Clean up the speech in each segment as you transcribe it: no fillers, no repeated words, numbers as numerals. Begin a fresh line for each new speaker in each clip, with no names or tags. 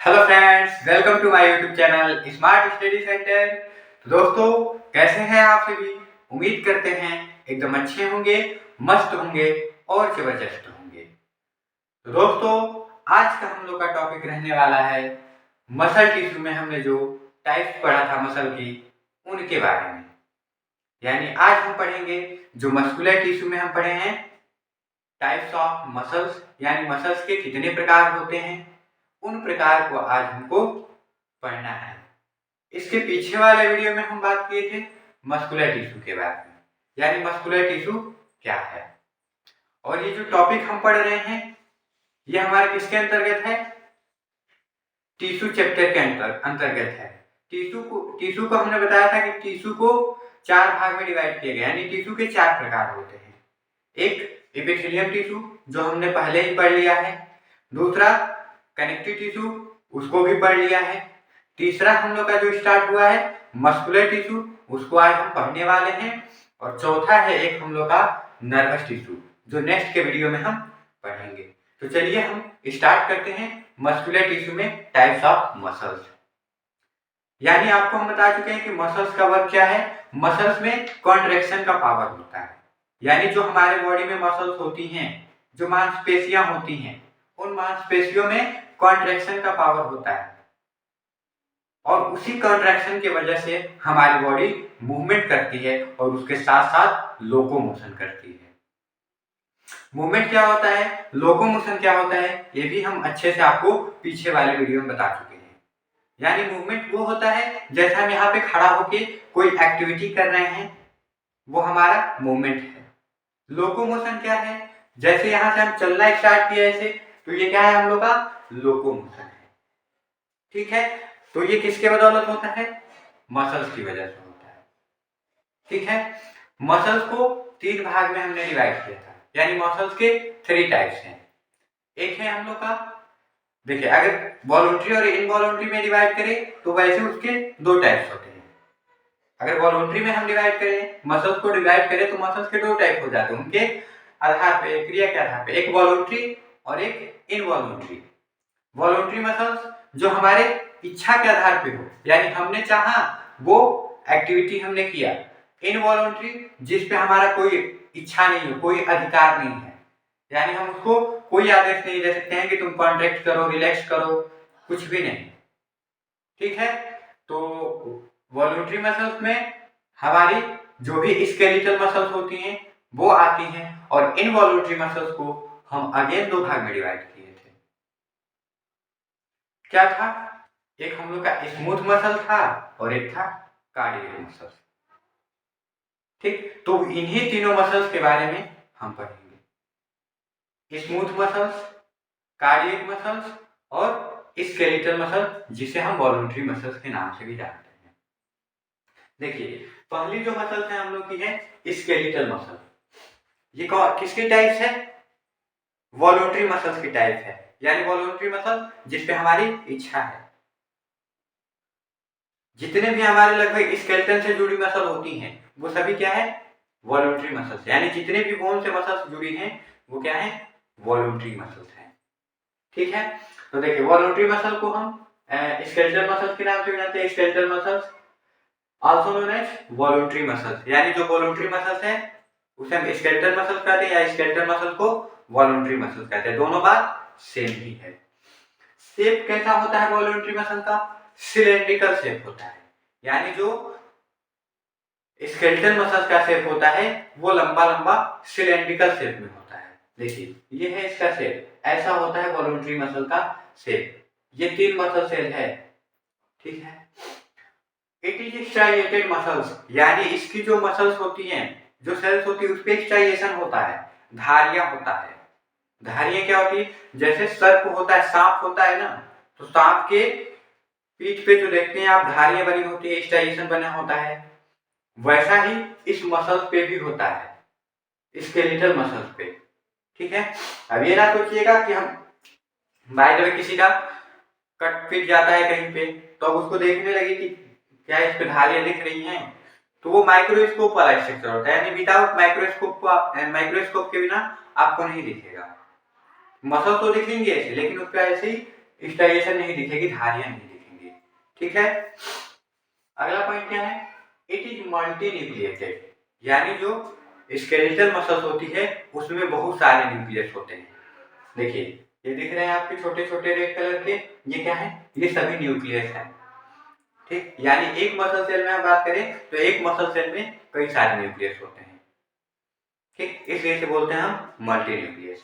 Hello friends, welcome to my YouTube channel smart study centre. तो दोस्तों, कैसे हैं आप सभी? उम्मीद करते हैं एकदम अच्छे होंगे, मस्त होंगे और जबरदस्त होंगे। तो दोस्तों, आज का हम लोग का टॉपिक रहने वाला है मसल टिश्यू में हमने जो टाइप्स पढ़ा था मसल की, उनके बारे में। यानी आज हम पढ़ेंगे जो मस्कुलर टिश्यू में हम पढ़े हैं टाइप्स ऑफ मसल्स, यानी मसल्स के कितने प्रकार होते हैं, उन प्रकार को आज हमको पढ़ना है। इसके पीछे वाले वीडियो में हम बात किए थे मस्कुलर टिश्यू के बारे में, यानी मस्कुलर टिश्यू क्या है। और ये जो टॉपिक हम पढ़ रहे हैं ये हमारे किसके अंतर्गत है? टिश्यू चैप्टर के अंतर्गत है। टिश्यू को हमने बताया था कि टिश्यू को 4 भाग में डिवाइड किया गया, यानी टिश्यू के 4 प्रकार होते हैं। एक एपिथेलियम टिश्यू जो हमने पहले ही पढ़ लिया है, दूसरा कनेक्टिव टिश्यू, उसको भी पढ़ लिया है, तीसरा हम लोग का जो स्टार्ट हुआ है मस्कुलर टिश्यू, उसको आज हम पढ़ने वाले हैं, और चौथा है एक हम लोग का नर्वस टिश्यू, जो नेक्स्ट के वीडियो में हम पढ़ेंगे। तो चलिए हम स्टार्ट करते हैं मस्कुलर टिश्यू में टाइप्स ऑफ मसल्स। यानी आपको हम बता चुके हैं कि मसल्स का वर्क क्या है। मसल्स में कॉन्ट्रैक्शन का पावर होता है, यानी जो हमारे बॉडी में मसल्स होती हैं, जो मांसपेशियां होती हैं, उन मांसपेशियों में कॉन्ट्रैक्शन का पावर होता है, और उसी कॉन्ट्रैक्शन की वजह से हमारी बॉडी मूवमेंट करती है और उसके साथ साथ लोकोमोशन करती है। मूवमेंट क्या होता है, लोकोमोशन क्या होता है, ये भी हम अच्छे से आपको पीछे वाले वीडियो में बता चुके हैं। यानी मूवमेंट वो होता है जैसे हम यहाँ पे खड़ा होके कोई एक्टिविटी कर रहे हैं, वो हमारा मूवमेंट है। लोकोमोशन क्या है, जैसे यहाँ से हम चलना स्टार्ट किया ऐसे, तो ये क्या है हम लोग का लोकोमोशन है। ठीक है, तो ये किसके बदौलत होता है? मसल्स की वजह से होता है। ठीक है, मसल्स को 3 भाग में हमने डिवाइड किया था, यानी मसल्स के 3 टाइप्स हैं। एक है हम लोग का, देखिए अगर वॉलंटरी और इनवॉलंटरी में डिवाइड करें तो वैसे उसके 2 टाइप्स होते हैं। अगर वॉलंटरी में हम डिवाइड करें, मसल्स को डिवाइड करें, तो मसल्स के 2 टाइप हो जाते हैं उनके आधार पे, क्रिया के आधार पे, एक वॉलंटरी और एक इनवॉलंटरी। वॉलंटरी मसल्स जो हमारे इच्छा के आधार पे हो, यानी हमने चाहा वो एक्टिविटी हमने किया। इनवॉलंटरी जिस पे हमारा कोई इच्छा नहीं हो, कोई अधिकार नहीं है, यानी हम उसको कोई आदेश नहीं दे सकते हैं कि तुम कॉन्ट्रैक्ट करो, रिलैक्स करो, कुछ भी नहीं। ठीक है, तो वॉलंटरी मसल्स में हमारी जो भी स्केलेटल मसल्स होती हैं वो आती हैं, और इनवॉलंटरी मसल्स को हम अगेन 2 भाग में डिवाइड किए थे। क्या था? एक हम लोग का स्मूथ मसल था और एक था कार्डियक मसल। ठीक, तो इन्हीं तीनों मसल्स के बारे में हम पढ़ेंगे। स्मूथ मसल्स, कार्डियक मसल्स और स्केलेटल मसल, जिसे हम वॉलंटरी मसल्स के नाम से भी जानते हैं। देखिए, पहली जो मसल्स है हम लोग की है स्केलेटल मसल। ये किसके टाइप्स है? वॉलंटरी मसल्स की टाइप है, यानी वॉलंटरी मसल जिसपे हमारी इच्छा है। जितने भी हमारे लगभग स्केलेटन से जुड़ी मसल होती हैं वो सभी क्या है? वॉलंटरी मसल्स, यानी जितने भी बोन से मसल्स जुड़ी हैं वो क्या है? वॉलंटरी मसल्स हैं। ठीक है, तो देखिए वॉलंटरी मसल को हम स्केलेटल मसल्स के नाम से भी जानते हैं, skeletal muscles also known as voluntary muscles, यानी जो वॉलंटरी मसल्स है उसे हम स्केलेटल मसल्स कहते हैं, या स्केलेटल मसल को वॉलंटरी मसल्स कहते हैं। दोनों बात सेम ही है। शेप कैसा होता है वॉलंटरी मसल का? सिलेंड्रिकल शेप होता है, यानी जो स्केलेटल मसल्स का शेप होता है वो लंबा लंबा सिलेंड्रिकल शेप में होता है। देखिए ये है इसका शेप, ऐसा होता है वॉलंटरी मसल का शेप। ये 3 मसल सेल है। ठीक है, इट इज स्ट्राइएटेड मसल्स, यानी इसकी जो मसल्स होती हैं, जो सेल्स होती है, उस पे स्ट्राइएशन होता है, धारियां होता है। धारियां क्या होती है? जैसे सर्प होता है, सांप होता है ना, तो सांप के पीठ पे जो देखते हैं आप धारियां बनी होती है, स्ट्राइएशन बना होता है, वैसा ही इस मसल्स पे भी होता है, स्केलेटल मसल्स पे। ठीक है, अब ये ना सोचिएगा कि हम बाय द वे किसी का कट फिट जाता है कहीं पे, तो अब उसको देखने लगे कि क्या इस पे धारियां दिख रही हैं, तो वो माइक्रोस्कोप वाला स्ट्रक्चर होता है, यानी विदाउट माइक्रोस्कोप के बिना आपको नहीं दिखेगा। मसल तो दिखेंगे ऐसे, लेकिन उस पर ऐसे ही स्ट्राइएशन नहीं दिखेगी, धारियां नहीं दिखेंगी। ठीक है। अगला पॉइंट क्या है, इट इज मल्टी न्यूक्लिएटेड, यानी जो स्केलेटल मसल्स होती है उसमें बहुत सारे न्यूक्लियस होते हैं। देखिए ये दिख रहे हैं आपके छोटे छोटे रेड कलर के, ये क्या है, ये सभी न्यूक्लियस है। ठीक, यानी एक मसल सेल में हम बात करें तो एक मसल सेल में कई सारे न्यूक्लियस होते हैं। ठीक, इसलिए से बोलते हैं हम मल्टी न्यूक्लियस।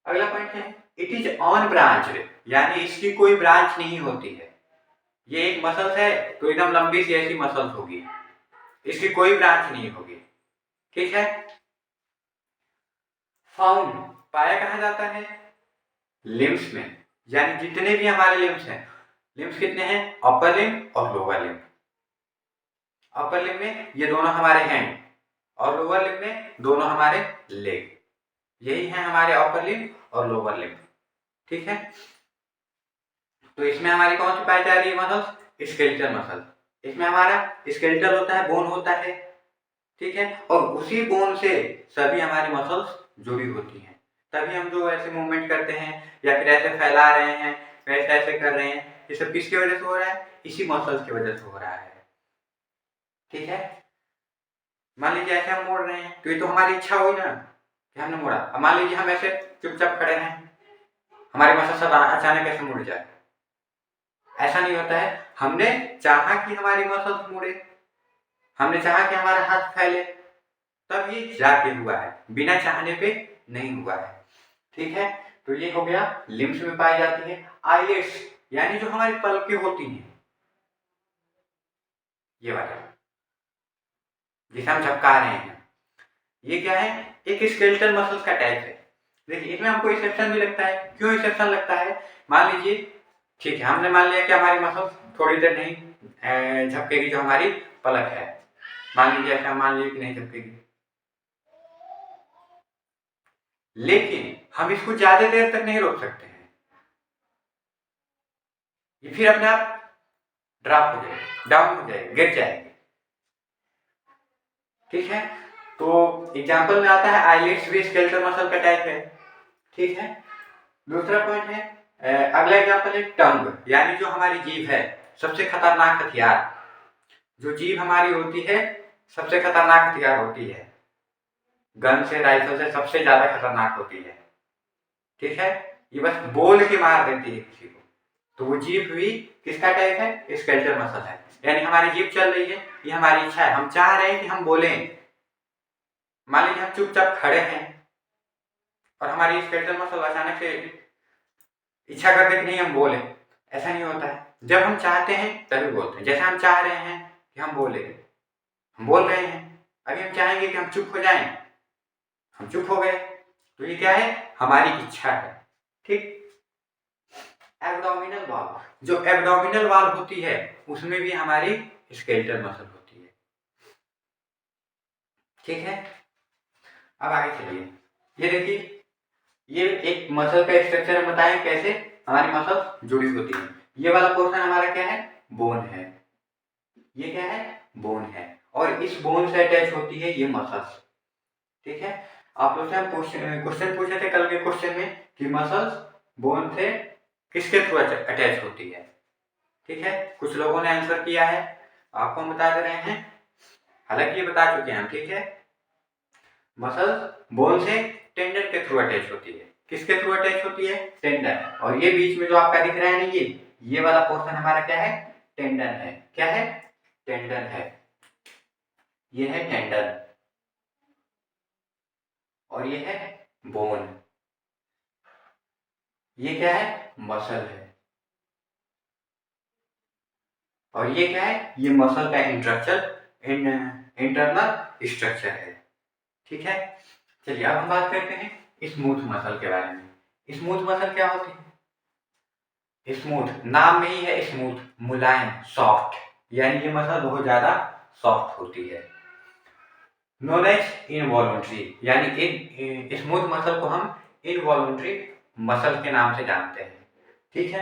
अगला पॉइंट है, इट इज ऑन ब्रांच, यानी इसकी कोई ब्रांच नहीं होती है। ये एक मसल्स है तो एकदम लंबी सी ऐसी मसल्स होगी, इसकी कोई ब्रांच नहीं होगी। ठीक है। फाउंड, पाया कहाँ जाता है, लिम्स में, यानी जितने भी हमारे लिम्स हैं, लिम्स कितने हैं, अपर लिम और लोअर लिम। अपर लिम में ये दोनों हमारे हैंड और लोअर लिम में दोनों हमारे लेग, यही है हमारे अपर लिम और लोअर लिम। ठीक है। तो इसमें हमारी कौन सी पाई जा रही है मसल्स, स्केलेटल मसल। इसमें हमारा स्केलेटल होता है, बोन होता है। ठीक है। और उसी बोन से सभी हमारी मसल्स जुड़ी होती हैं, तभी हम जो ऐसे मूवमेंट करते हैं या फिर ऐसे फैला रहे हैं, वैसे ऐसे कर रहे हैं, ये सब किसकी वजह से हो रहा है, इसी मसल्स की वजह से हो रहा है। ठीक है। मान लीजिए ऐसे हम मोड़ रहे हैं तो ये तो हमारी इच्छा हुई ना कि हमने मोड़ा। अब मान लीजिए हम ऐसे चुपचाप खड़े हैं, हमारी मसल सब अचानक ऐसे मुड़ जाए, ऐसा नहीं होता है। हमने चाहा कि हमारी मसल्स मुड़े, हमने चाहा कि हमारा हाथ फैले, तब ये जाके हुआ है, बिना चाहने पे नहीं हुआ है। ठीक है। तो ये हो गया लिम्स में पाई जाती है। आईलेट्स, यानी जो हमारी पलकें होती हैं, ये वाला जिसे हम झपका रहे हैं, ये क्या है, एक स्केलेटल मसल्स का टाइप है। देखिए इसमें हमको एक्सेप्शन भी लगता है। क्यों एक्सेप्शन लगता है, मान लीजिए, ठीक है, हमने मान लिया कि हमारी मसल्स थोड़ी देर नहीं झपकेगी, जो हमारी पलक है, मान लीजिए ऐसा मान लीजिए कि नहीं झपकेगी, लेकिन हम इसको ज्यादा देर तक नहीं रोक सकते हैं, ये फिर अपने आप ड्रॉप हो जाएगी, डाउन हो जाएगी, गिर जाएगी। ठीक है। तो एग्जांपल में आता है आईलिड्स भी स्केलेटल मसल का टाइप है। ठीक है। दूसरा पॉइंट है, अगला एग्जांपल है टंग, यानी जो हमारी जीभ है, सबसे खतरनाक हथियार। जो जीभ हमारी होती है सबसे खतरनाक हथियार होती है, गन से राइफल से सबसे ज्यादा खतरनाक होती है। ठीक है। ये बस बोल के मार देती है किसी को। तो वो जीभ भी किसका टाइप है, स्केलेटल मसल है। यानी हमारी जीभ चल रही है, ये हमारी इच्छा है, हम चाह रहे हैं कि हम बोलें। मान लीजिए हम चुपचाप खड़े हैं और हमारी स्केलेटल मसल अचानक से इच्छा करते कि नहीं हम बोले, ऐसा नहीं होता है। जब हम चाहते हैं तभी बोलते हैं। जैसे हम चाह रहे हैं कि हम बोले, हम बोल रहे हैं। अभी हम चाहेंगे कि हम चुप हो जाएं, हम चुप हो गए, तो ये क्या है, हमारी इच्छा है। ठीक। एब्डोमिनल वॉल, जो एब्डोमिनल वॉल होती है उसमें भी हमारी स्केलेटल मसल होती है। ठीक है। अब आगे चलिए, ये देखिए, ये एक मसल का स्ट्रक्चर हम बताएं कैसे हमारी मसल जुड़ी होती है। ये वाला पोर्शन हमारा क्या है, बोन है। ये क्या है, बोन है, और इस बोन से अटैच होती है ये मसल्स। ठीक है। आप लोग से हम क्वेश्चन पूछे थे कल के क्वेश्चन में कि मसल्स बोन से किसके थ्रू अटैच होती है। ठीक है। कुछ लोगों ने आंसर किया है, आपको हम बता दे रहे हैं, हालांकि ये बता चुके हैं हम। ठीक है। मसल्स बोन से टेंडन के थ्रू अटैच होती है। किसके थ्रू अटैच होती है, टेंडन। और ये बीच में जो आपका दिख रहा है ना, ये वाला पोर्शन हमारा क्या है, टेंडन है। क्या है, टेंडन है। ये है टेंडन और ये है बोन। ये क्या है, मसल है। और ये क्या है, ये मसल का इंटरनल स्ट्रक्चर है। ठीक है। चलिए अब हम बात करते हैं स्मूथ मसल के बारे में। स्मूथ मसल क्या होती है, स्मूथ नाम में ही है, स्मूथ, मुलायम, सॉफ्ट, यानी ये मसल बहुत ज्यादा सॉफ्ट होती है। नोन एज इनवॉल्यूंट्री, यानी स्मूथ मसल को हम इनवॉल्यूंट्री मसल के नाम से जानते हैं। ठीक है।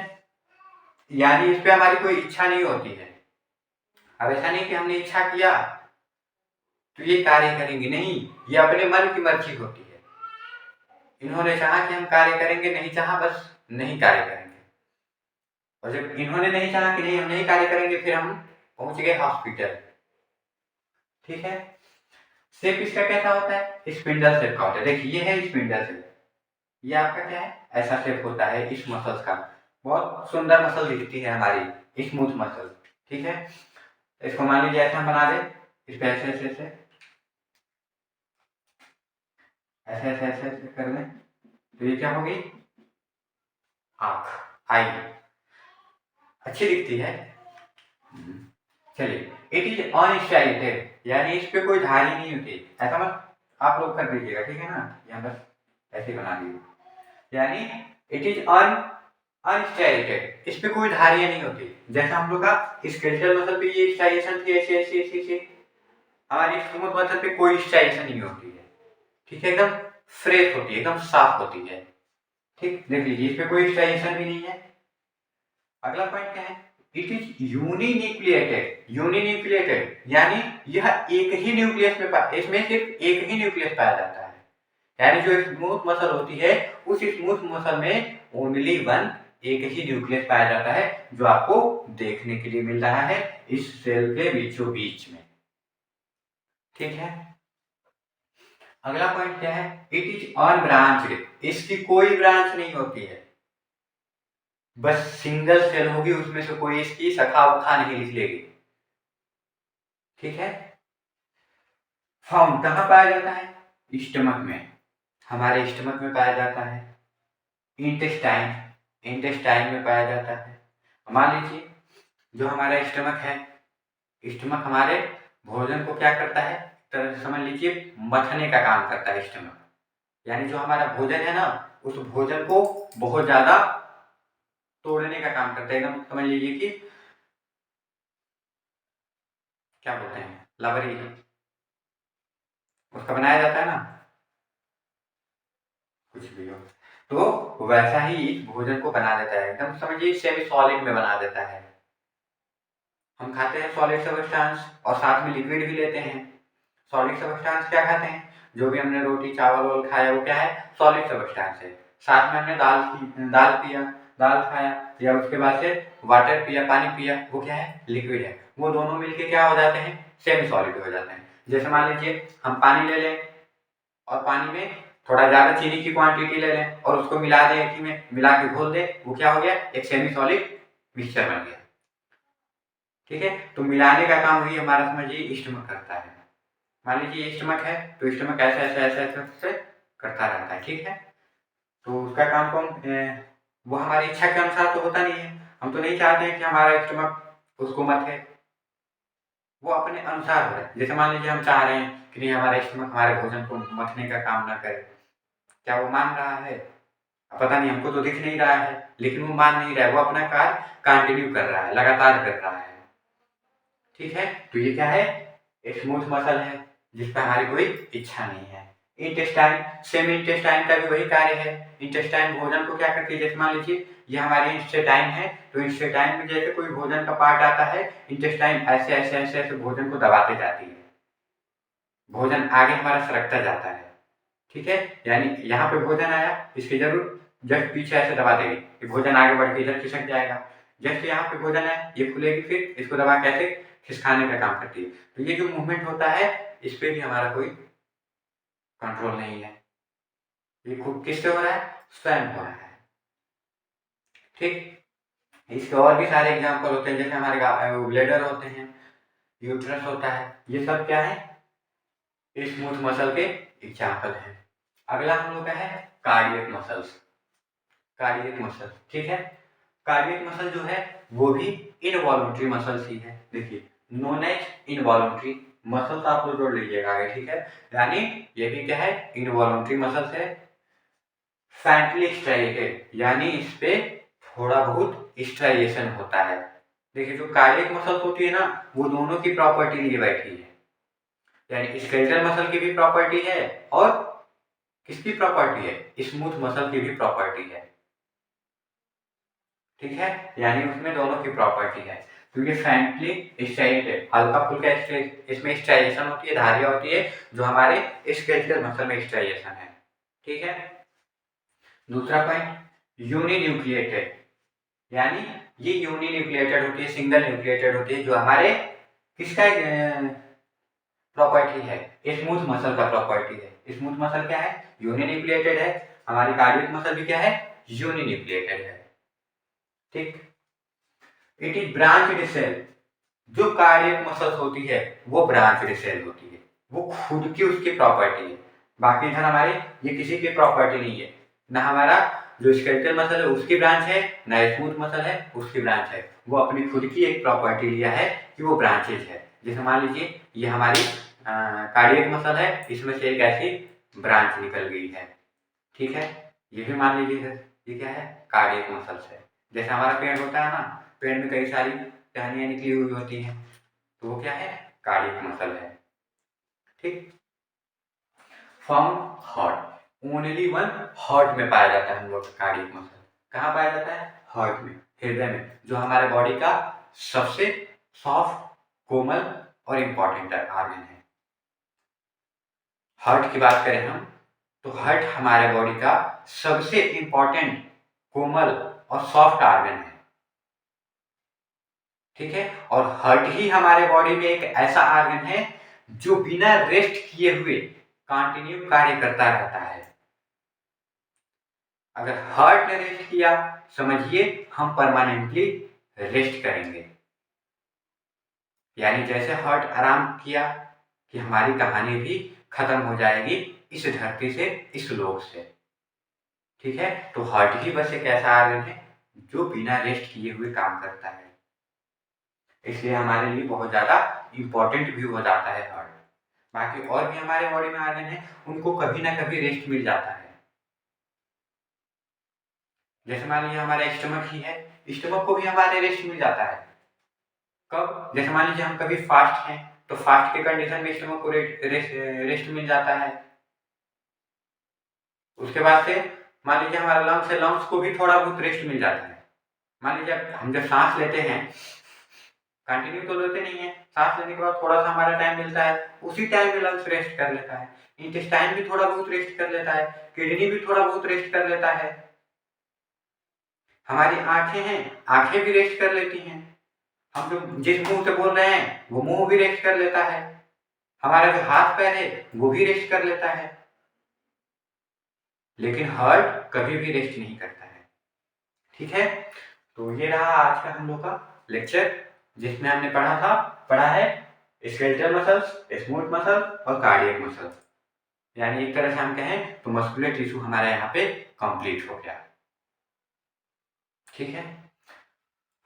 यानी इस पे हमारी कोई इच्छा नहीं होती है। अब ऐसा नहीं कि हमने इच्छा किया तो ये कार्य करेंगे, नहीं, ये अपने मन की मर्जी होती है। इन्होंने चाहा कि हम कार्य करेंगे, नहीं चाहा बस नहीं कार्य करेंगे। और जब इन्होंने नहीं चाहा कि नहीं हम नहीं कार्य करेंगे, फिर हम पहुंच गए हॉस्पिटल। ठीक है, शेप इसका कैसा होता है, स्पिंडल शेप का होता है। देखिए ये है स्पिंडल शेप, ये आपका क्या है, ऐसा शेप होता है इस मसल्स का। बहुत सुंदर मसल दिखती है हमारी स्मूथ मसल। ठीक है, इसको मान लीजिए ऐसा हम बना दे, इस पे ऐसे ऐसे ऐसे ऐसे ऐसे ऐसे ऐसे कर दें, तो ये क्या होगी, आंख, आई, अच्छी दिखती है। चलिए, इट इज अनस्टाइलेटेड, यानी इस पे कोई धारी नहीं होती। ऐसा मत आप लोग कर दीजिएगा, ठीक है ना, यहाँ बस ऐसे बना दीजिए। यानी इट इज अनस्टाइलेटेड, इस पे कोई धारियां नहीं होती। जैसा हम लोग का स्केलेटल मसल पे ये स्टाइलेशन थी, ऐसे ऐसे ऐसे ऐसे, हमारी स्मूथ मसल पे कोई स्टाइलेशन नहीं होती है। ठीक है, एकदम फ्रेश होती है, एकदम साफ होती है। ठीक, देख लीजिए इस पे कोई स्टाइलेशन भी नहीं है। अगला पॉइंट क्या है, इट इज यूनिन्यूक्लिएटेड। यूनिन्यूक्लिएटेड यानी यह एक ही न्यूक्लियस में इसमें सिर्फ एक ही न्यूक्लियस पाया जाता है। यानी जो स्मूथ मसल होती है, उस स्मूथ मसल में ओनली वन, एक ही न्यूक्लियस पाया जाता है, जो आपको देखने के लिए मिल रहा है इस सेल के बीचों बीच में। ठीक है, अगला पॉइंट क्या है, इट इज अनब्रांच्ड, इसकी कोई ब्रांच नहीं होती है, बस सिंगल सेल होगी, उसमें से कोई इसकी शाखा वखा नहीं निकलेगी। ठीक है, फाउंड कहाँ पाया जाता है, स्टमक में, हमारे स्टमक में पाया जाता है। इंटेस्टाइन, इंटेस्टाइन में पाया जाता है। मान लीजिए जो हमारा स्टमक है, स्टमक हमारे भोजन को क्या करता है, तरह से समझ लीजिए मथने का काम करता है स्टमक। यानी जो हमारा भोजन है ना, उस भोजन को बहुत ज्यादा तोड़ने का काम करता है। एकदम समझ लीजिए कि क्या बोलते हैं, लबरी उसका बनाया जाता है ना, कुछ भी हो, तो वैसा ही इस भोजन को बना देता है। एकदम समझिए सेमी सॉलिड में बना देता है। हम खाते हैं सॉलिड सब्सटेंस और साथ में लिक्विड भी लेते हैं। सॉलिड सब्सटेंस क्या खाते हैं, जो भी हमने रोटी चावल वावल खाया वो क्या है, सॉलिड सब्सटेंस है। साथ में हमने दाल पिया, दाल खाया, या उसके बाद से वाटर पिया, पानी पिया, वो क्या है, लिक्विड है। वो दोनों मिलके क्या हो जाते हैं, सेमी सॉलिड हो जाते हैं। जैसे मान लीजिए हम पानी ले लें और पानी में थोड़ा ज़्यादा चीनी की क्वांटिटी ले लें और उसको मिला दें, एक ही में मिला के घोल दें, वो क्या हो गया, एक सेमी सॉलिड मिक्सचर बन गया। ठीक है, तो मिलाने का काम वही हमारा समझिए स्टमक करता है। मान लीजिए स्टमक है, तो स्टमक ऐसे ऐसे ऐसे ऐसे ऐसे करता रहता है। ठीक है, तो उसका काम कौन, वो हमारी इच्छा के अनुसार तो होता नहीं है। हम तो नहीं चाहते हैं कि हमारा स्टमक उसको मत है, वो अपने अनुसार हो रहा है। जैसे मान लीजिए हम चाह रहे हैं कि नहीं हमारा स्टमक हमारे भोजन को मथने का काम ना करे, क्या वो मान रहा है, पता नहीं, हमको तो दिख नहीं रहा है, लेकिन वो मान नहीं रहा है, वो अपना कार्य कंटिन्यू कर रहा है, लगातार कर रहा है। ठीक है, तो ये क्या है, स्मूथ मसल है जिस पर हमारी कोई इच्छा नहीं है। इंटेस्टाइन, सेम इंटेस्टाइन का भी वही कार्य है। इंटेस्टाइन भोजन को क्या करती है, जैसे मान लीजिए ये हमारी इंटेस्टाइन है, तो इंटेस्टाइन में जैसे कोई भोजन का पार्ट आता है, इंटेस्टाइन ऐसे ऐसे ऐसे ऐसे भोजन को दबाते जाती है, भोजन आगे हमारा सरकता जाता है। ठीक है, यानी यहाँ पे भोजन आया, इसकी जरूर जस्ट पीछे ऐसे दबा देगी, ये भोजन आगे बढ़ के इधर खिसक जाएगा। जस्ट यहाँ पे भोजन है, ये खुलेगी, फिर इसको दबा के ऐसे खिसकाने का काम करती है। तो ये जो मूवमेंट होता है, इस पे भी हमारा कोई कंट्रोल नहीं है, ये खुद किससे हो रहा है, स्वयं हो रहा है। ठीक, इसके और भी सारे एग्जाम्पल होते हैं, जैसे हमारे ब्लेडर होते हैं, यूट्रस होता है, ये सब क्या है, स्मूथ मसल के एग्जाम्पल है। अगला हम लोग का है कार्डियक मसल्स, कार्डियक मसल। ठीक है, कार्डियक मसल जो है वो भी इनवॉल्यूंटरी मसल्स ही है। देखिए, नोन एज इनवॉल्यूंटरी मसल्स आप लोग जोड़ लीजिएगा आगे। ठीक है, यानी ये भी क्या है, इनवॉल्यूंटरी मसल्स है। फैंटली स्ट्राइलेटेड यानी इस पे थोड़ा बहुत स्ट्राइलेशन होता है। देखिए, जो कार्डियक मसल्स होती है ना, वो दोनों की प्रॉपर्टी लिए बैठी है। यानी स्केलेटल मसल की भी प्रॉपर्टी है और किसकी प्रॉपर्टी है, स्मूथ मसल की भी प्रॉपर्टी है। ठीक है, यानी उसमें दोनों की प्रॉपर्टी है। तो ये फ्रैंकली स्टाइलेटेड, हल्का फुल्का इसमें स्टाइलेशन होती है, धारियां होती है, जो हमारे स्केलेटल मसल में स्टाइलेशन है। ठीक है, दूसरा पॉइंट यूनिन्यूक्लिएटेड, यानी ये यूनिन्यूक्लिएटेड होती है, सिंगल न्यूक्लिएटेड होती है, जो हमारे किसका प्रॉपर्टी है, स्मूथ मसल का प्रॉपर्टी है। स्मूथ मसल क्या है, यूनिन्यूक्लिएटेड है। हमारी कार्डियक मसल भी क्या है, यूनिन्यूक्लिएटेड है। ठीक। It is branched cell. जो कार्डियक मसल्स होती है वो ब्रांच्ड सेल होती है, वो खुद की उसकी प्रॉपर्टी है। बाकी इधर हमारे ये किसी की प्रॉपर्टी नहीं है, ना हमारा जो स्केलेटल मसल है उसकी ब्रांच है, ना स्मूथ मसल है उसकी ब्रांच है। वो अपनी खुद की एक प्रॉपर्टी लिया है कि वो ब्रांचेज है। जैसे मान लीजिए ये हमारी कार्डियक मसल है, इसमें से एक ऐसी ब्रांच निकल गई है। ठीक है, ये भी मान लीजिए ये क्या है, कार्डियक मसल्स है। जैसे हमारा पेड़ होता है ना, पेड़ में कई सारी टहनियाँ निकली हुई होती हैं, तो वो क्या है, कार्डियक मसल है। ठीक। Found heart, only one heart में पाया जाता है हम लोग का कार्डियक मसल। कहाँ पाया जाता है, हार्ट में, हृदय में, जो हमारे बॉडी का सबसे सॉफ्ट, कोमल और इंपॉर्टेंट ऑर्गन है। हार्ट की बात करें हम, तो हार्ट हमारे बॉडी का सबसे इंपॉर्टेंट, कोमल और सॉफ्ट ऑर्गन है। ठीक है, और हार्ट ही हमारे बॉडी में एक ऐसा ऑर्गन है जो बिना रेस्ट किए हुए कंटिन्यू कार्य करता रहता है। अगर हार्ट ने रेस्ट किया, समझिए हम परमानेंटली रेस्ट करेंगे। यानी जैसे हार्ट आराम किया कि हमारी कहानी भी खत्म हो जाएगी इस धरती से, इस लोक से। ठीक है, तो हार्ट ही बस एक ऐसा ऑर्गन है जो बिना रेस्ट किए हुए काम करता है, इसलिए हमारे लिए बहुत ज्यादा इंपॉर्टेंट भी हो जाता है हार्ट। बाकी और भी हमारे बॉडी में ऑर्गन है, उनको कभी ना कभी रेस्ट मिल जाता है। जैसे मान लीजिए हमारा स्टमक ही है, स्टमक को भी हमारे रेस्ट मिल जाता है। कब, जैसे मान लीजिए हम कभी फास्ट हैं, तो फास्ट के कंडीशन में स्टमक को रेस्ट मिल जाता है। उसके बाद से मान लीजिए हमारा लंग्स है, लंग्स को भी थोड़ा बहुत रेस्ट मिल जाता है। मान लीजिए हम जब सांस लेते हैं, कंटिन्यू तो लेते नहीं है, सांस लेने के बाद थोड़ा सा हमारा टाइम मिलता है, उसी टाइम में लंग्स रेस्ट कर लेता है, इंटेस्टाइन भी थोड़ा बहुत रेस्ट कर लेता है, किडनी भी थोड़ा बहुत रेस्ट कर लेता है, हमारी आंखें हैं, आंखें भी रेस्ट कर लेती हैं, हम जो जिस मुंह से बोल रहे हैं वो मुंह भी रेस्ट कर लेता है, हमारा जो हाथ पैर है वो भी रेस्ट कर लेता है। लेकिन हार्ट कभी भी रेस्ट नहीं करता है। ठीक है, तो ये रहा आज का हम लोग का लेक्चर, जिसमें हमने पढ़ा है स्केलेटल मसल्स, स्मूथ मसल और कार्डियक मसल। यानी एक तरह से हम कहें तो मस्कुलर टिश्यू हमारा यहाँ पे कंप्लीट हो गया। ठीक है,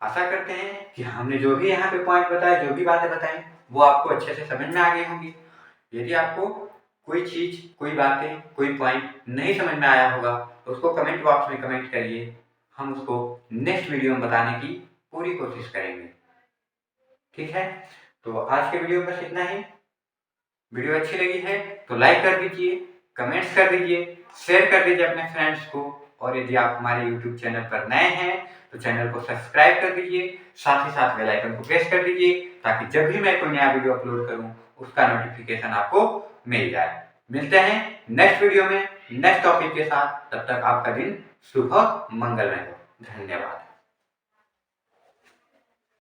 आशा करते हैं कि हमने जो भी यहाँ पे पॉइंट बताए, जो भी बातें बताई, वो आपको अच्छे से समझ में आ गई होंगी। यदि आपको कोई चीज, कोई बातें, कोई पॉइंट नहीं समझ में आया होगा तो उसको कमेंट बॉक्स में कमेंट करिए, हम उसको नेक्स्ट वीडियो में बताने की पूरी कोशिश करेंगे। ठीक है, तो आज के वीडियो में बस इतना ही। वीडियो अच्छी लगी है तो लाइक कर दीजिए, कमेंट्स कर दीजिए, शेयर कर दीजिए अपने फ्रेंड्स को, और यदि आप हमारे YouTube चैनल पर नए हैं तो चैनल को सब्सक्राइब कर दीजिए, साथ ही साथ बेल आइकन को प्रेस कर दीजिए, ताकि जब भी मैं कोई नया वीडियो अपलोड करूं उसका नोटिफिकेशन आपको मिल जाए। मिलते हैं नेक्स्ट वीडियो में नेक्स्ट टॉपिक के साथ, तब तक आपका दिन शुभ और मंगलमय हो। धन्यवाद।